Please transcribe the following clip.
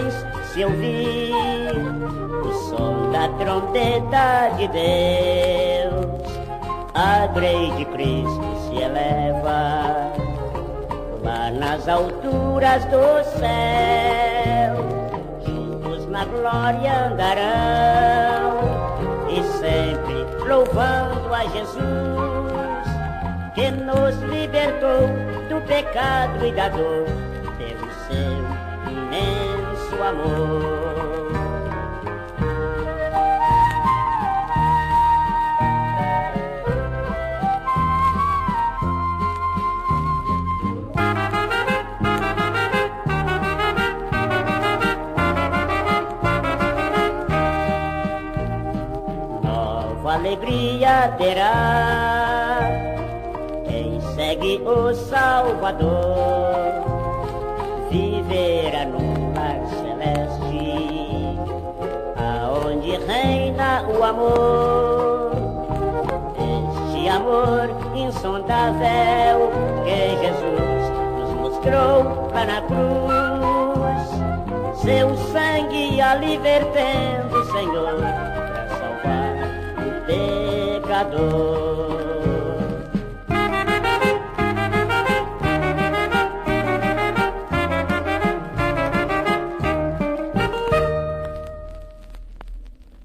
nuvens se ouvir o som da trombeta de Deus, a grande Cristo se eleva lá nas alturas do céu. Juntos na glória andarão e sempre louvando a Jesus, que nos libertou do pecado e da dor pelo seu imenso amor. Nova alegria terá quem segue o Salvador, viverá num lar celeste, aonde reina o amor. Este amor insondável que Jesus nos mostrou lá na cruz, seu sangue ali vertendo, Senhor, para salvar o pecador.